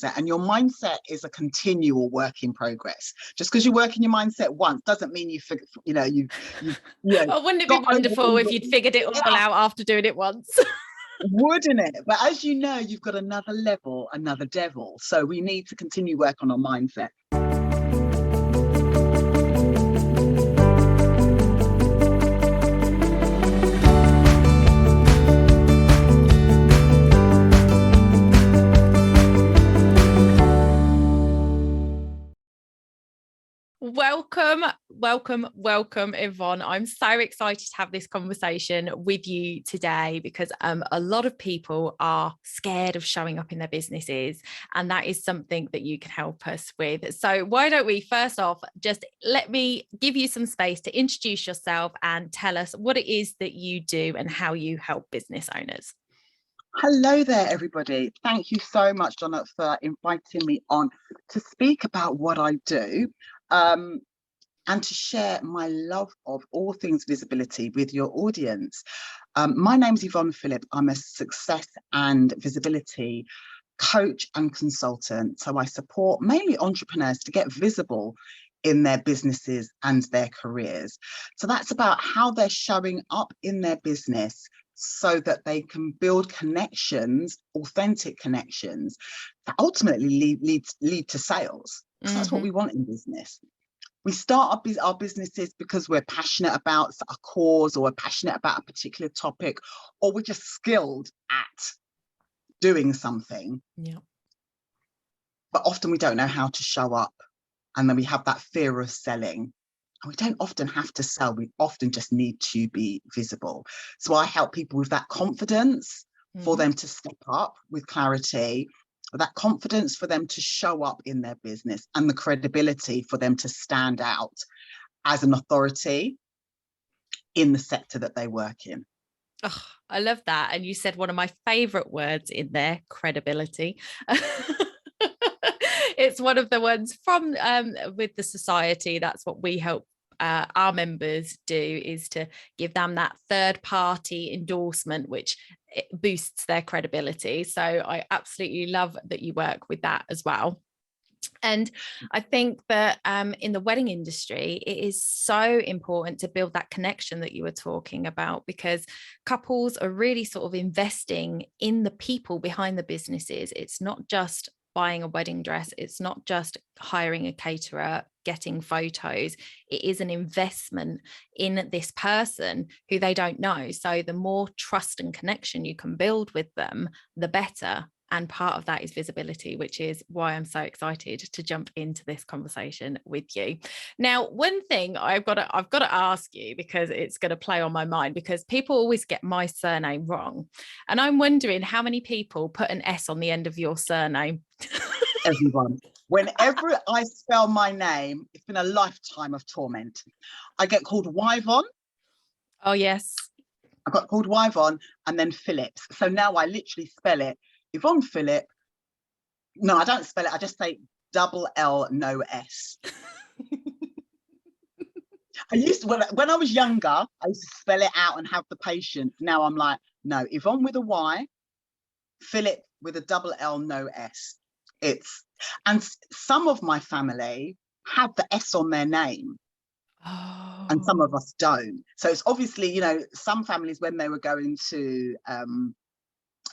and your mindset is a continual work in progress. Just because you work in your mindset once doesn't mean you Oh, wouldn't it be wonderful if you'd figured it all out after doing it once? Wouldn't it? But as you know, you've got another level, another devil. So we need to continue work on our mindset. Welcome, Yvonne. I'm so excited to have this conversation with you today because a lot of people are scared of showing up in their businesses, and that is something that you can help us with. So why don't we first off just let me give you some space to introduce yourself and tell us what it is that you do and how you help business owners. Hello there, everybody. Thank you so much, Donna, for inviting me on to speak about what I do. And to share my love of all things visibility with your audience. My name's Yvonne Phillip. I'm a success and visibility coach and consultant. So I support mainly entrepreneurs to get visible in their businesses and their careers. So that's about how they're showing up in their business so that they can build connections, authentic connections that ultimately lead to sales. So that's what we want in business. We start our businesses because we're passionate about a cause, or we're passionate about a particular topic, or we're just skilled at doing something. Yeah. But often we don't know how to show up. And then we have that fear of selling. And we don't often have to sell. We often just need to be visible. So I help people with that confidence for them to step up with clarity, that confidence for them to show up in their business, and the credibility for them to stand out as an authority in the sector that they work in. Oh, I love that. And you said one of my favorite words in there, credibility. It's one of the ones from with the society. That's what we help our members do, is to give them that third party endorsement, which it boosts their credibility. So I absolutely love that you work with that as well. And I think that in the wedding industry, it is so important to build that connection that you were talking about, because couples are really sort of investing in the people behind the businesses. It's not just buying a wedding dress. It's not just hiring a caterer, getting photos. It is an investment in this person who they don't know. So the more trust and connection you can build with them, the better. And part of that is visibility, which is why I'm so excited to jump into this conversation with you. Now, one thing I've got to ask you, because it's going to play on my mind, because people always get my surname wrong. And I'm wondering how many people put an S on the end of your surname? Everyone. Whenever I spell my name, it's been a lifetime of torment. I get called Yvonne. Oh, yes. I got called Yvonne, and then Phillips. So now I literally spell it Yvonne Phillip. No, I don't spell it. I just say double L, no S. I used to, when I was younger, I used to spell it out and have the patience. Now I'm like, no, Yvonne with a Y, Philip with a double L, no S. And some of my family have the S on their name. Oh. And some of us don't. So it's obviously, some families, when they were going to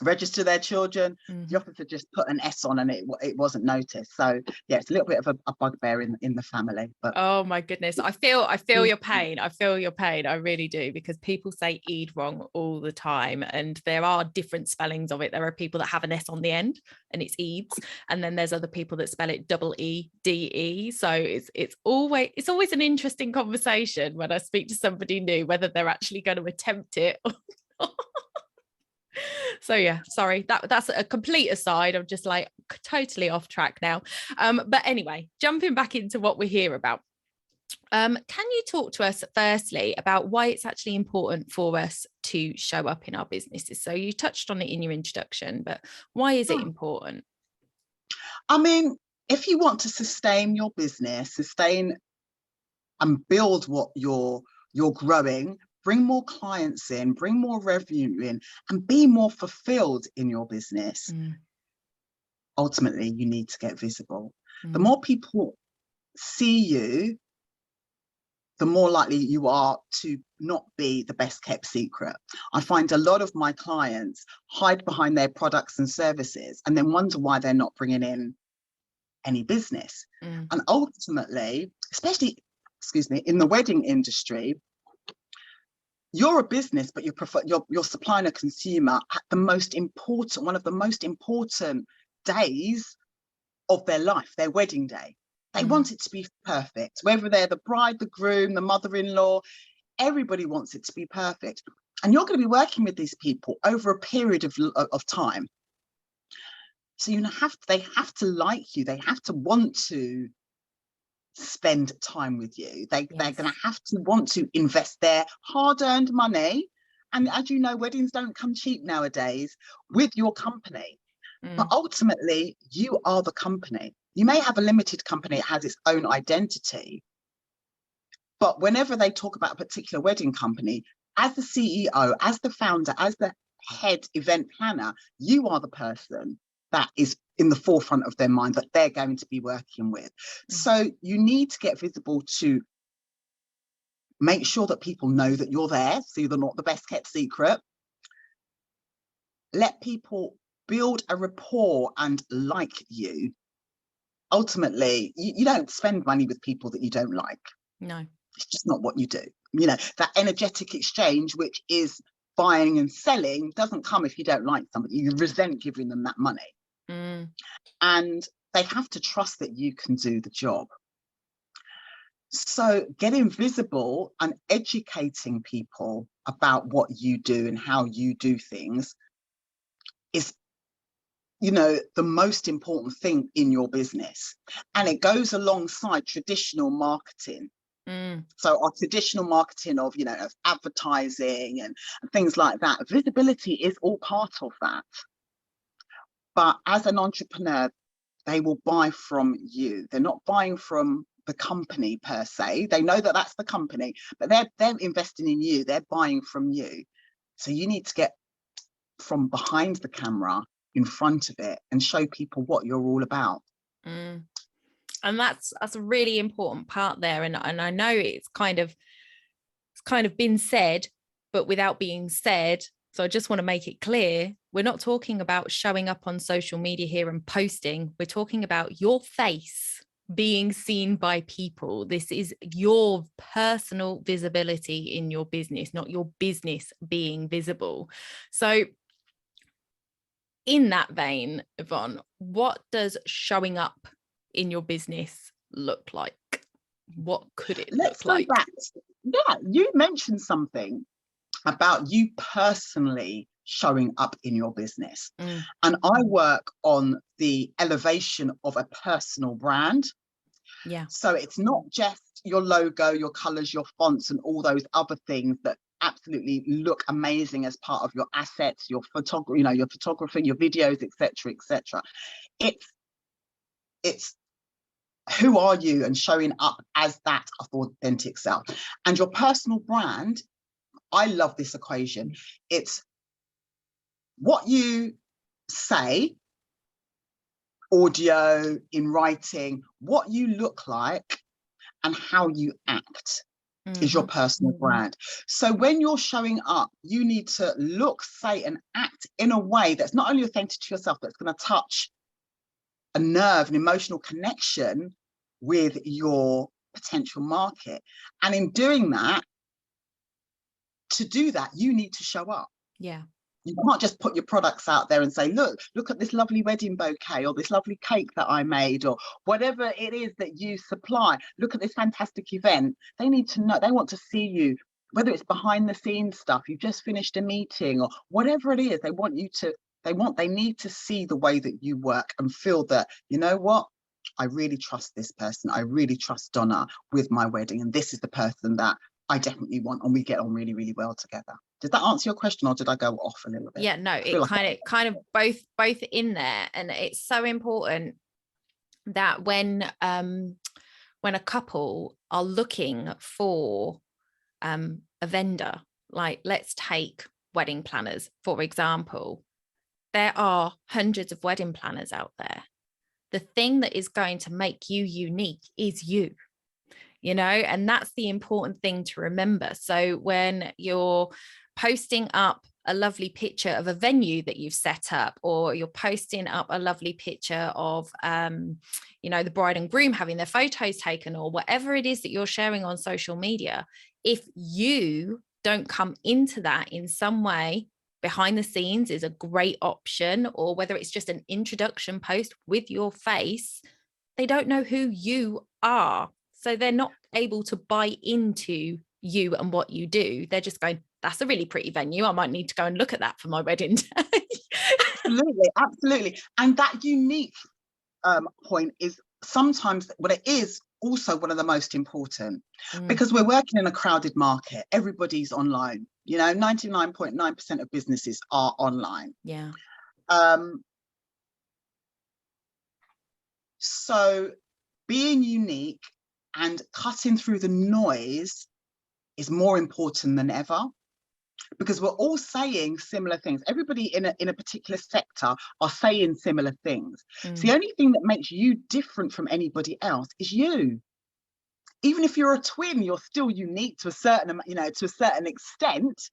register their children, the officer just put an S on and it wasn't noticed. So yeah, it's a little bit of a bugbear in the family. But oh my goodness, I feel your pain. I feel your pain. I really do, because people say Eid wrong all the time, and there are different spellings of it. There are people that have an S on the end and it's Eids, and then there's other people that spell it double E-D-E. So it's always an interesting conversation when I speak to somebody new, whether they're actually going to attempt it or not. So yeah, sorry, that's a complete aside. I'm just like totally off track now. But anyway, jumping back into what we're here about. Can you talk to us firstly about why it's actually important for us to show up in our businesses? So you touched on it in your introduction, but why is it important? I mean, if you want to sustain your business, sustain and build what you're growing, bring more clients in, bring more revenue in, and be more fulfilled in your business. ultimately you need to get visible. The Mm. more people see you, the more likely you are to not be the best kept secret. I find a lot of my clients hide behind their products and services and then wonder why they're not bringing in any business. Mm. And ultimately, especially, excuse me, in the wedding industry, you're a business, but you're supplying a consumer at the most important, one of the most important days of their life, their wedding day. They want it to be perfect, whether they're the bride, the groom, the mother-in-law, everybody wants it to be perfect. And you're going to be working with these people over a period of time. So they have to like you. They have to want to spend time with you. They're going to have to want to invest their hard-earned money. And as you know, weddings don't come cheap nowadays, with your company. But ultimately, you are the company. You may have a limited company, it has its own identity. But whenever they talk about a particular wedding company, as the CEO, as the founder, as the head event planner, you are the person that is in the forefront of their mind that they're going to be working with. So you need to get visible to make sure that people know that you're there, so you're not the best kept secret. Let people build a rapport and like you. Ultimately, you don't spend money with people that you don't like. No. It's just not what you do. You know, that energetic exchange, which is buying and selling, doesn't come if you don't like somebody. You resent giving them that money. And they have to trust that you can do the job. So getting visible and educating people about what you do and how you do things is, you know, the most important thing in your business. And it goes alongside traditional marketing. So our traditional marketing of, you know, of advertising and things like that, visibility is all part of that. But as an entrepreneur, they will buy from you. They're not buying from the company per se. They know that that's the company, but they're investing in you. They're buying from you. So you need to get from behind the camera in front of it and show people what you're all about. And that's a really important part there. And I know it's kind of been said, but without being said. So I just want to make it clear, we're not talking about showing up on social media here and posting. We're talking about your face being seen by people. This is your personal visibility in your business, not your business being visible. So in that vein, Yvonne, what does showing up in your business look like? What could it look like? Yeah, you mentioned something about you personally showing up in your business. And I work on the elevation of a personal brand. Yeah. So it's not just your logo, your colors, your fonts, and all those other things that absolutely look amazing as part of your assets, your photography, you know, your photography, your videos, etc., etc. It's who are you and showing up as that authentic self. And your personal brand, I love this equation. It's what you say, audio, in writing, what you look like, and how you act is your personal brand. So when you're showing up, you need to look, say, and act in a way that's not only authentic to yourself, but it's going to touch a nerve, an emotional connection with your potential market. And in doing that, to do that, you need to show up. Yeah. You can't just put your products out there and say, look at this lovely wedding bouquet, or this lovely cake that I made, or whatever it is that you supply. Look at this fantastic event. They need to know, they want to see you, whether it's behind the scenes stuff, you've just finished a meeting, or whatever it is, they need to see the way that you work and feel that, you know what, I really trust this person. I really trust Donna with my wedding. And this is the person that I definitely want, and we get on really, really well together. Did that answer your question, or did I go off a little bit? Yeah, no, it kind of both in there. And it's so important that when a couple are looking for a vendor, like let's take wedding planners, for example, there are hundreds of wedding planners out there. The thing that is going to make you unique is you, you know, and that's the important thing to remember. So when you're posting up a lovely picture of a venue that you've set up, or you're posting up a lovely picture of, you know, the bride and groom having their photos taken, or whatever it is that you're sharing on social media, if you don't come into that in some way, behind the scenes is a great option, or whether it's just an introduction post with your face, they don't know who you are. So they're not able to buy into you and what you do. They're just going, that's a really pretty venue. I might need to go and look at that for my wedding day. Absolutely, absolutely. And that unique point is sometimes, well, it is also one of the most important, because we're working in a crowded market. Everybody's online. You know, 99.9% of businesses are online. Yeah. So being unique and cutting through the noise is more important than ever, because we're all saying similar things. Everybody in a particular sector are saying similar things. So the only thing that makes you different from anybody else is you. Even if you're a twin, you're still unique to a certain, you know, to a certain extent.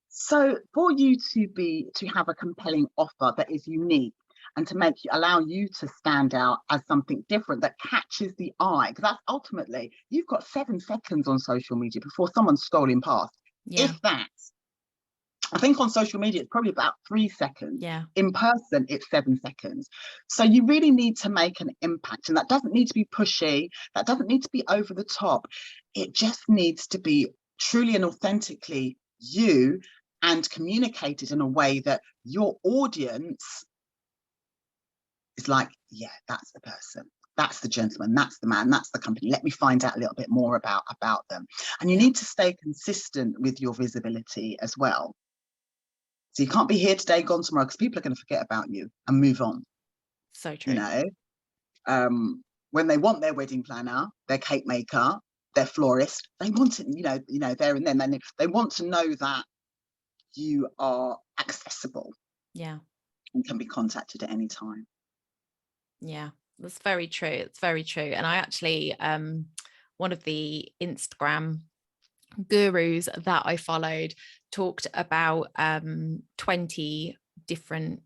So for you to have a compelling offer that is unique, and to allow you to stand out as something different that catches the eye, because that's ultimately, you've got 7 seconds on social media before someone's scrolling past. Yeah. If that, I think on social media it's probably about 3 seconds. Yeah. In person it's 7 seconds. So you really need to make an impact, and that doesn't need to be pushy, that doesn't need to be over the top. It just needs to be truly and authentically you, and communicated in a way that your audience is like, yeah, that's the person, that's the gentleman, that's the man, that's the company. Let me find out a little bit more about them. And you need to stay consistent with your visibility as well. So you can't be here today, gone tomorrow, because people are going to forget about you and move on. So true. You know, when they want their wedding planner, their cake maker, their florist, they want it, you know, there and then. And they want to know that you are accessible. Yeah. And can be contacted at any time. Yeah, that's very true. It's very true. And I actually, one of the Instagram gurus that I followed talked about 20 different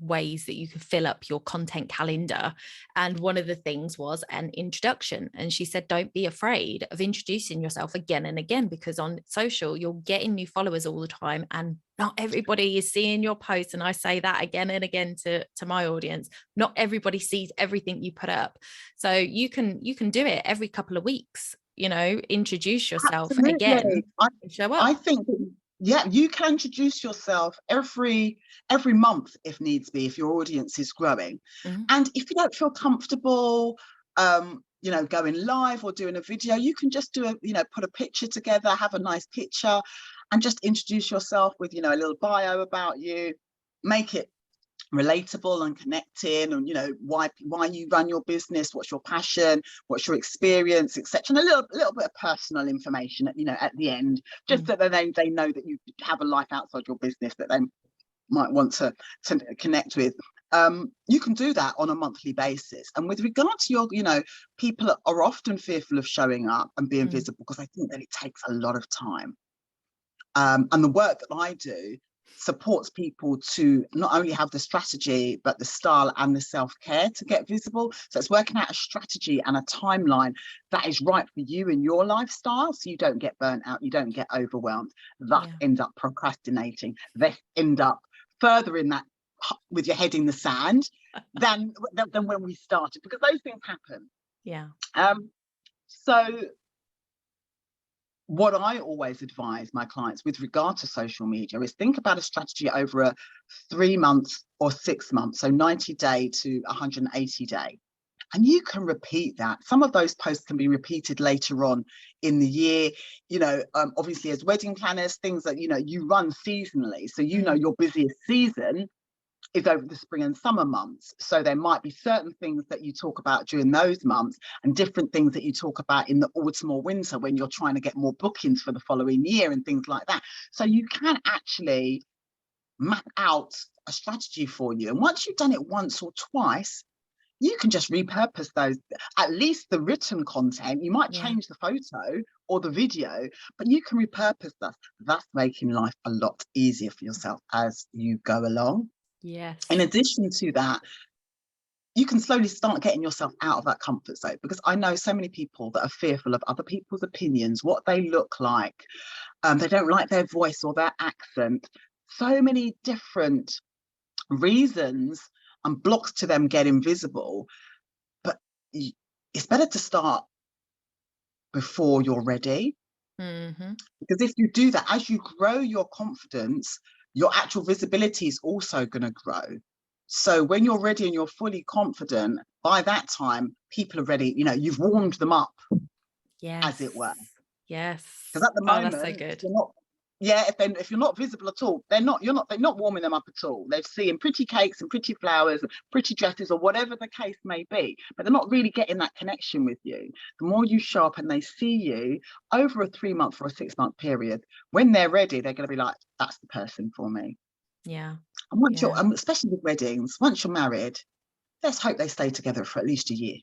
ways that you could fill up your content calendar, and one of the things was an introduction. And she said, don't be afraid of introducing yourself again and again, because on social you're getting new followers all the time, and not everybody is seeing your posts. And I say that again and again to my audience, not everybody sees everything you put up. So you can do it every couple of weeks, you know, introduce yourself. Absolutely. Again, and show up. I think, yeah, you can introduce yourself every month if needs be, if your audience is growing. And if you don't feel comfortable you know, going live or doing a video, you can just do put a picture together, have a nice picture, and just introduce yourself with, you know, a little bio about you, make it relatable and connecting, and, you know, why you run your business, what's your passion, what's your experience, etc., and a little bit of personal information at, you know, at the end, just that they know that you have a life outside your business that they might want to connect with. You can do that on a monthly basis. And with regard to your, you know, people are often fearful of showing up and being visible, because I think that it takes a lot of time. And the work that I do supports people to not only have the strategy, but the style and the self-care to get visible. So it's working out a strategy and a timeline that is right for you and your lifestyle, so you don't get burnt out, you don't get overwhelmed, thus end up procrastinating, thus end up further in that with your head in the sand than when we started, because those things happen. So what I always advise my clients with regard to social media is think about a strategy over a 3 months or 6 months, so 90 day to 180 day. And you can repeat that. Some of those posts can be repeated later on in the year. You know, obviously as wedding planners, things that, you know, you run seasonally. So, you know, your busiest season is over the spring and summer months. So there might be certain things that you talk about during those months, and different things that you talk about in the autumn or winter when you're trying to get more bookings for the following year and things like that. So you can actually map out a strategy for you. And once you've done it once or twice, you can just repurpose those, at least the written content. You might Yeah. change the photo or the video, but you can repurpose that. That's making life a lot easier for yourself as you go along. Yes. In addition to that, you can slowly start getting yourself out of that comfort zone, because I know so many people that are fearful of other people's opinions, what they look like. They don't like their voice or their accent. So many different reasons and blocks to them getting visible. But it's better to start before you're ready. Because if you do that, as you grow your confidence, your actual visibility is also going to grow. So when you're ready and you're fully confident, by that time, people are ready. You know, you've warmed them up, as it were. Yes. Because at the moment, that's so good. you're not. Yeah, if you're not visible at all, they're not warming them up at all. They're seeing pretty cakes and pretty flowers, pretty dresses, or whatever the case may be, but they're not really getting that connection with you. The more you show up and they see you over a 3-month or a 6-month period, when they're ready, they're going to be like, that's the person for me. Yeah. And once you're, especially with weddings, once you're married, let's hope they stay together for at least a year.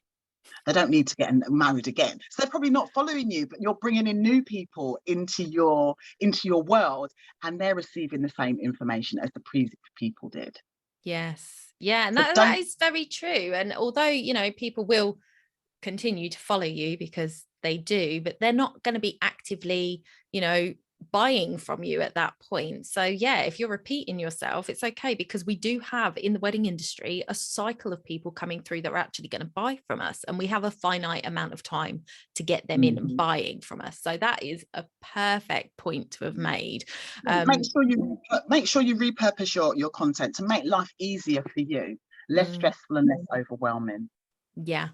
They don't need to get married again. So they're probably not following you, but you're bringing in new people into your world, and they're receiving the same information as the previous people did. Yes. Yeah. And So that is very true. And although, you know, people will continue to follow you because they do, but they're not going to be actively, you know, buying from you at that point. So yeah, if you're repeating yourself, it's okay, because we do have in the wedding industry a cycle of people coming through that are actually going to buy from us, and we have a finite amount of time to get them in and buying from us. So that is a perfect point to have made. Make sure you repurpose your content to make life easier for you, less stressful and less overwhelming. Yeah.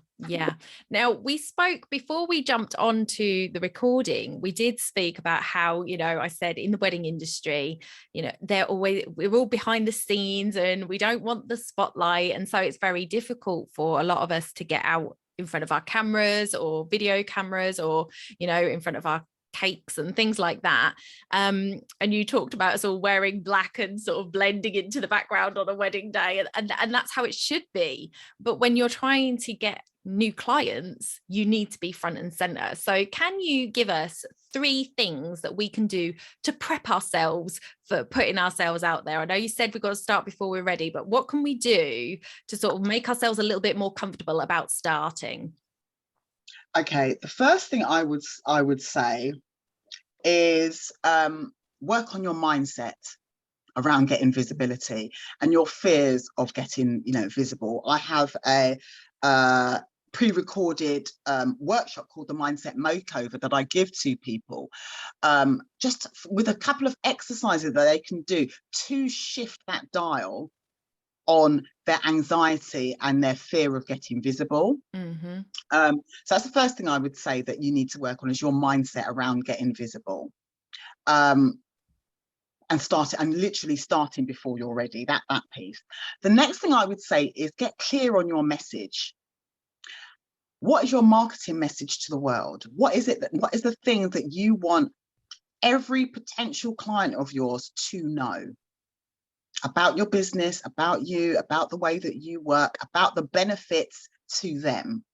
Now, we spoke before we jumped onto the recording. We did speak about how, you know, I said in the wedding industry, you know, we're all behind the scenes and we don't want the spotlight. And so it's very difficult for a lot of us to get out in front of our cameras or video cameras, or, you know, in front of our cakes and things like that. And you talked about us all wearing black and sort of blending into the background on a wedding day, and that's how it should be. But when you're trying to get new clients, you need to be front and center. So can you give us 3 things that we can do to prep ourselves for putting ourselves out there? I know you said we've got to start before we're ready, but what can we do to sort of make ourselves a little bit more comfortable about starting? Okay, the first thing I would say is work on your mindset around getting visibility and your fears of getting, you know, visible. I have a pre-recorded workshop called the Mindset Makeover that I give to people, just with a couple of exercises that they can do to shift that dial on their anxiety and their fear of getting visible. So that's the first thing I would say that you need to work on, is your mindset around getting visible. And literally starting before you're ready, that piece. The next thing I would say is get clear on your message. What is your marketing message to the world? What is the thing that you want every potential client of yours to know about your business, about you, about the way that you work, about the benefits to them?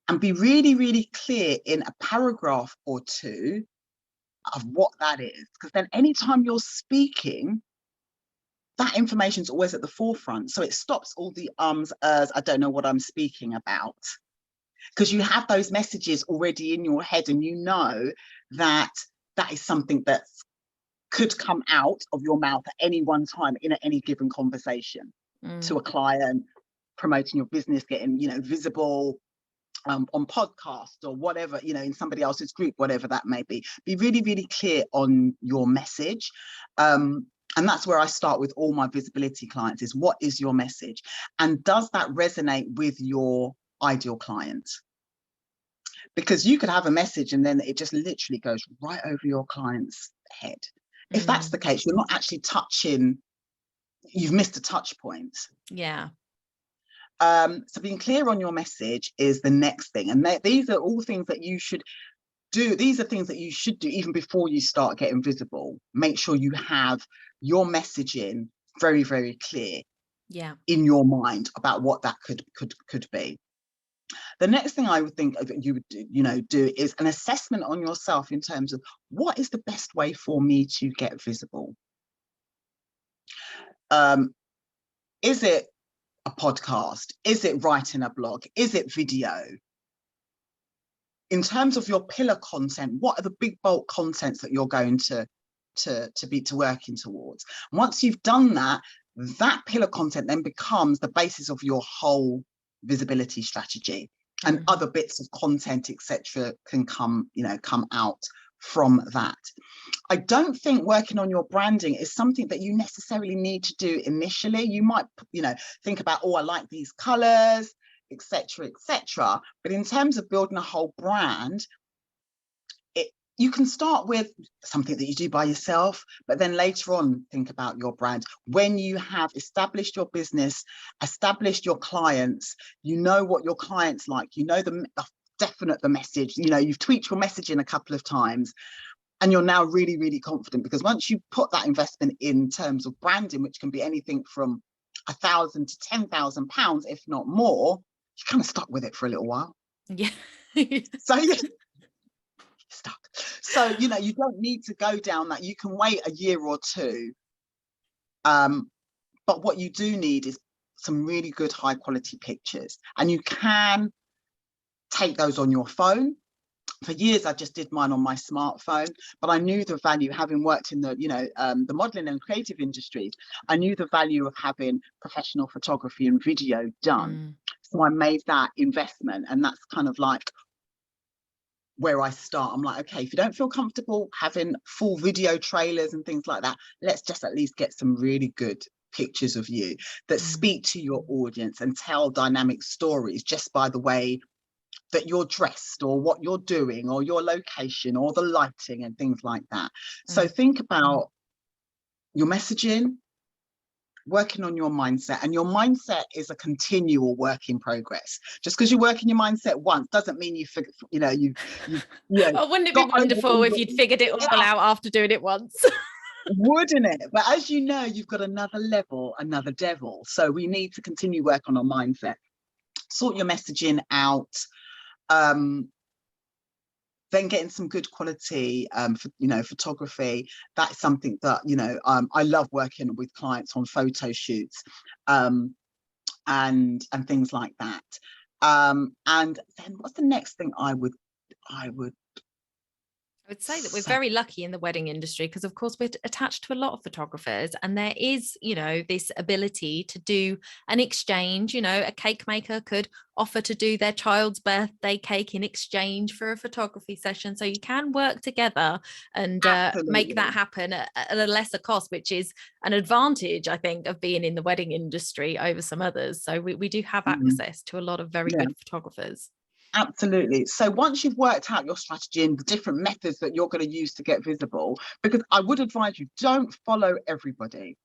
And be really, really clear in a paragraph or 2 of what that is. Because then anytime you're speaking, that information is always at the forefront. So it stops all the ums, I don't know what I'm speaking about. Because you have those messages already in your head, and you know that that is something that could come out of your mouth at any one time in any given conversation to a client, promoting your business, getting, you know, visible on podcast or whatever, you know, in somebody else's group, whatever that may be. Be really, really clear on your message. And that's where I start with all my visibility clients, is what is your message? And does that resonate with your ideal client? Because you could have a message and then it just literally goes right over your client's head. If that's the case, you're not actually touching, you've missed a touch point. Yeah. So being clear on your message is the next thing. And these are all things that you should do. These are things that you should do even before you start getting visible. Make sure you have your messaging very, very clear. in your mind about what that could be. The next thing I would think you would do is an assessment on yourself in terms of what is the best way for me to get visible. Is it a podcast? Is it writing a blog? Is it video? In terms of your pillar content, what are the big bulk contents that you're going to be working towards? Once you've done that, that pillar content then becomes the basis of your whole visibility strategy, and other bits of content, etc., can come out from that. I don't think working on your branding is something that you necessarily need to do initially. You might, think about, oh, I like these colors, etc., etc. But in terms of building a whole brand, you can start with something that you do by yourself, but then later on think about your brand. When you have established your business, established your clients, you know what your clients like, you know the message, you've tweaked your messaging a couple of times, and you're now really, really confident, because once you put that investment in terms of branding, which can be anything from £1,000 to £10,000, if not more, you kind of stuck with it for a little while. Yeah. So yeah. Stuck. So you don't need to go down that. You can wait a year or two, but what you do need is some really good high quality pictures, and you can take those on your phone. For years I just did mine on my smartphone, but I knew the value, having worked in the the modeling and creative industries, I knew the value of having professional photography and video done. So I made that investment, and that's kind of like where I start. I'm like, okay, if you don't feel comfortable having full video trailers and things like that, let's just at least get some really good pictures of you that speak to your audience and tell dynamic stories just by the way that you're dressed, or what you're doing, or your location, or the lighting and things like that. So think about your messaging, working on your mindset, and your mindset is a continual work in progress. Just because you work in your mindset once doesn't mean you Oh, wouldn't it be wonderful if you'd figured it all out after doing it once? Wouldn't it? But as you know, you've got another level, another devil. So we need to continue work on our mindset, sort your messaging out, then getting some good quality photography. That's something that I love working with clients on photo shoots and things like that. And then what's the next thing I would say that we're very lucky in the wedding industry, because of course we're attached to a lot of photographers, and there is this ability to do an exchange. A cake maker could offer to do their child's birthday cake in exchange for a photography session, so you can work together and make that happen at a lesser cost, which is an advantage, I think, of being in the wedding industry over some others. So we do have access to a lot of very good photographers. Absolutely. So once you've worked out your strategy and the different methods that you're going to use to get visible, because I would advise you, don't follow everybody.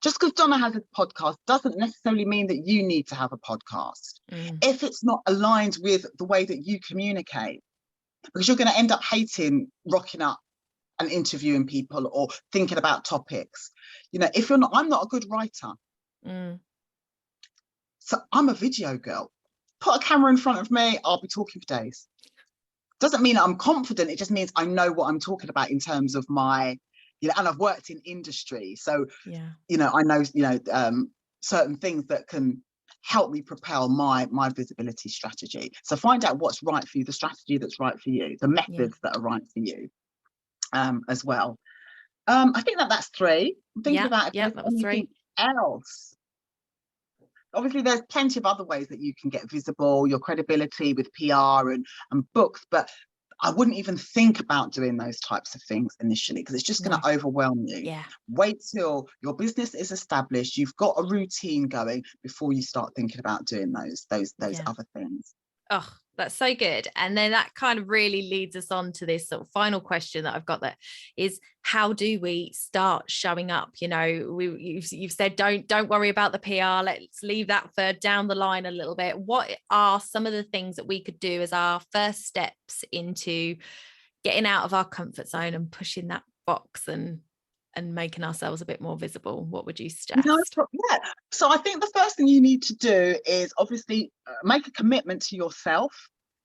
Just because Donna has a podcast doesn't necessarily mean that you need to have a podcast if it's not aligned with the way that you communicate, because you're going to end up hating rocking up and interviewing people or thinking about topics. If you're not, I'm not a good writer. So I'm a video girl. Put a camera in front of me, I'll be talking for days. Doesn't mean I'm confident, it just means I know what I'm talking about in terms of my, and I've worked in industry. So, I know, certain things that can help me propel my visibility strategy. So find out what's right for you, the strategy that's right for you, the methods that are right for you as well. I think that's three. I'm thinking about if there's anything else. Obviously, there's plenty of other ways that you can get visible, your credibility with PR and books, but I wouldn't even think about doing those types of things initially, because it's just going to overwhelm you. Wait till your business is established, you've got a routine going before you start thinking about doing those other things. Oh, that's so good. And then that kind of really leads us on to this sort of final question that I've got, that is, how do we start showing up? You've said don't worry about the PR, let's leave that for down the line a little bit. What are some of the things that we could do as our first steps into getting out of our comfort zone and pushing that box and and making ourselves a bit more visible? What would you No, suggest? yeah. So I think the first thing you need to do is obviously make a commitment to yourself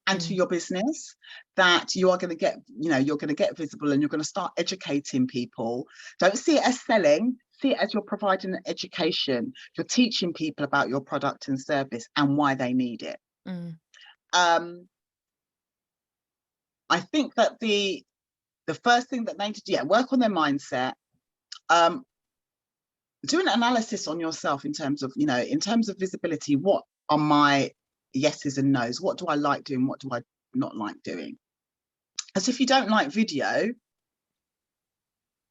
and to your business that you are going to get, you're going to get visible and you're going to start educating people. Don't see it as selling, see it as you're providing an education. You're teaching people about your product and service and why they need it. I think that the first thing that they need to do, work on their mindset. Do an analysis on yourself in terms of, in terms of visibility. What are my yeses and nos? What do I like doing? What do I not like doing? As if you don't like video,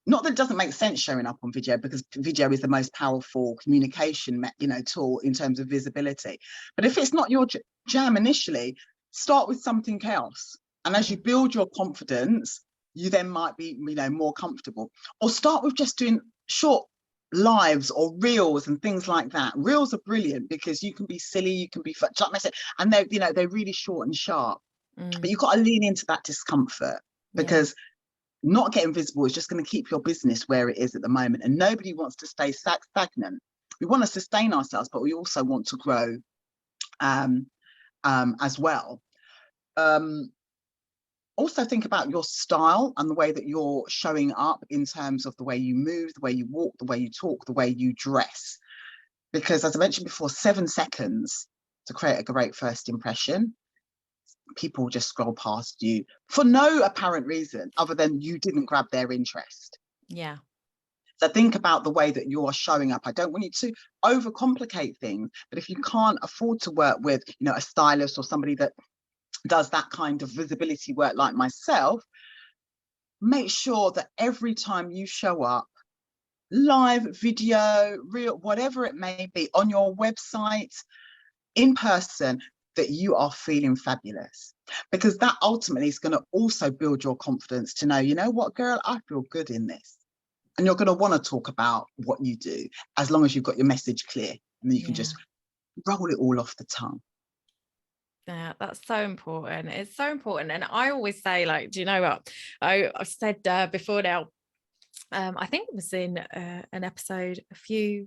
not that it doesn't make sense showing up on video, because video is the most powerful communication, tool in terms of visibility. But if it's not your jam initially, start with something else. And as you build your confidence, you then might be, more comfortable. Or start with just doing short lives or reels and things like that. Reels are brilliant because you can be silly, you can be and they're really short and sharp. But you've got to lean into that discomfort, because not getting visible is just going to keep your business where it is at the moment, and nobody wants to stay stagnant. We want to sustain ourselves, but we also want to grow as well. Also think about your style and the way that you're showing up in terms of the way you move, the way you walk, the way you talk, the way you dress. Because as I mentioned before, 7 seconds to create a great first impression. People just scroll past you for no apparent reason other than you didn't grab their interest. Yeah. So think about the way that you're showing up. I don't want you to overcomplicate things, but if you can't afford to work with, a stylist or somebody that does that kind of visibility work like myself, make sure that every time you show up, live, video, real, whatever it may be, on your website, in person, that you are feeling fabulous, because that ultimately is going to also build your confidence to know, you know what, girl, I feel good in this. And you're going to want to talk about what you do, as long as you've got your message clear, and then you can just roll it all off the tongue. Yeah, that's so important. It's so important. And I always say, like, do you know what I've said before now? I think it was in an episode a few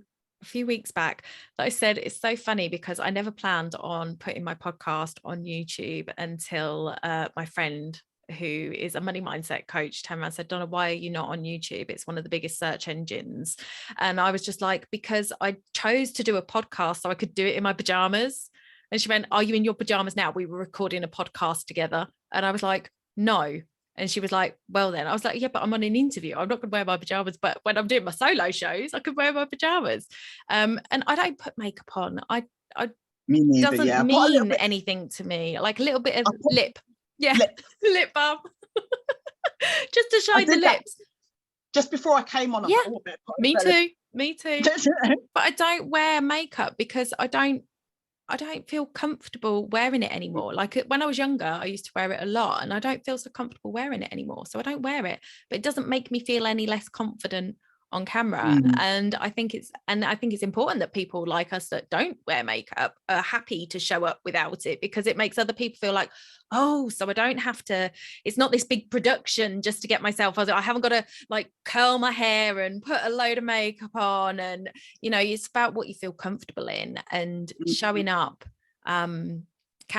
weeks back that I said it's so funny because I never planned on putting my podcast on YouTube until my friend, who is a money mindset coach, turned around and said, Donna, why are you not on YouTube? It's one of the biggest search engines. And I was just like, because I chose to do a podcast so I could do it in my pajamas. And she went, are you in your pajamas now? We were recording a podcast together. And I was like, no. And she was like, well, then I was like, yeah, but I'm on an interview. I'm not going to wear my pajamas. But when I'm doing my solo shows, I could wear my pajamas. And I don't put makeup on. Me neither, doesn't mean anything to me. Like a little bit of lip. Yeah. Lip balm. Just to shine the lips. Just before I came on. Yeah. Me too. But I don't wear makeup because I don't feel comfortable wearing it anymore. Like when I was younger, I used to wear it a lot, and I don't feel so comfortable wearing it anymore. So I don't wear it, but it doesn't make me feel any less confident on camera. And I think it's important that people like us that don't wear makeup are happy to show up without it, because it makes other people feel like, oh, so I don't have to, it's not this big production just to get myself, I haven't got to like curl my hair and put a load of makeup on. And it's about what you feel comfortable in, and showing up can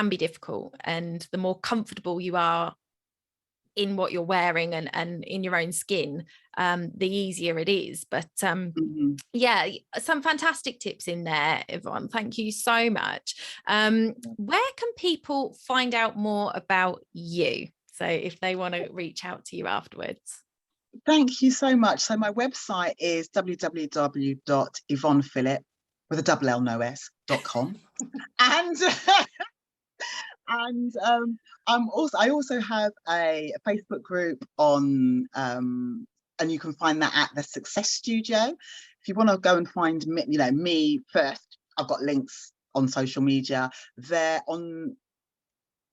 be difficult. And the more comfortable you are in what you're wearing and in your own skin, the easier it is. But yeah, some fantastic tips in there, Yvonne. Thank you so much. Where can people find out more about you? So if they want to reach out to you afterwards. Thank you so much. So my website is www.yvonnephillip with a double L, no S.com. And I also have a Facebook group on, and you can find that at the Success Studio. If you want to go and find me, me first, I've got links on social media there. On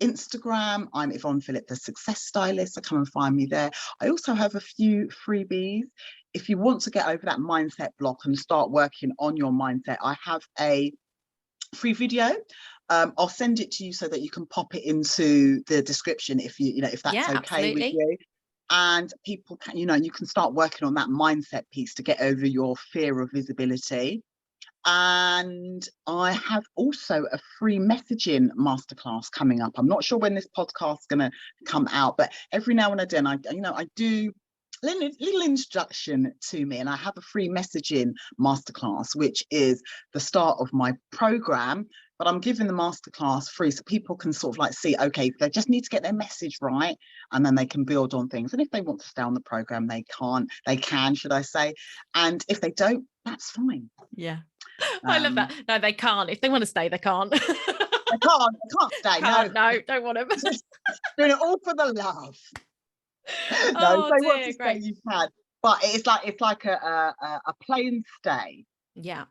Instagram, I'm Yvonne Phillip, the Success Stylist. So come and find me there. I also have a few freebies. If you want to get over that mindset block and start working on your mindset, I have a free video. I'll send it to you so that you can pop it into the description if if that's okay with you. and people can, you can start working on that mindset piece to get over your fear of visibility. And I have also a free messaging masterclass coming up. I'm not sure when this podcast is going to come out, but every now and then I do a little introduction to me, and I have a free messaging masterclass, which is the start of my program. But I'm giving the masterclass free so people can sort of like see, okay, they just need to get their message right, and then they can build on things. And if they want to stay on the program, they can, should I say? And if they don't, that's fine. Yeah. I love that. No, they can't. If they want to stay, they can't. They can't stay. No, don't want to. Doing it all for the love. No, if they want to stay, you can. But it's like a plain stay. Yeah.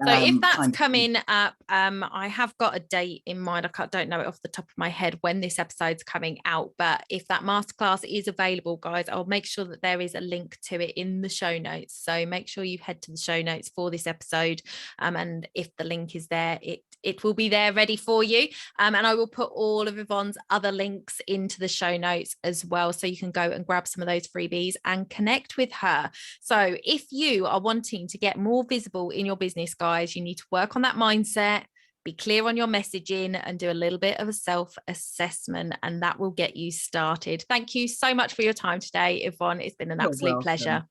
So if that's coming up, I have got a date in mind. I don't know it off the top of my head when this episode's coming out, but if that masterclass is available, guys, I'll make sure that there is a link to it in the show notes. So make sure you head to the show notes for this episode. And if the link is there, it will be there ready for you. And I will put all of Yvonne's other links into the show notes as well, so you can go and grab some of those freebies and connect with her. So if you are wanting to get more visible in your business, guys, you need to work on that mindset, be clear on your messaging, and do a little bit of a self-assessment, and that will get you started. Thank you so much for your time today, Yvonne. It's been an absolute pleasure.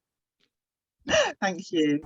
Thank you.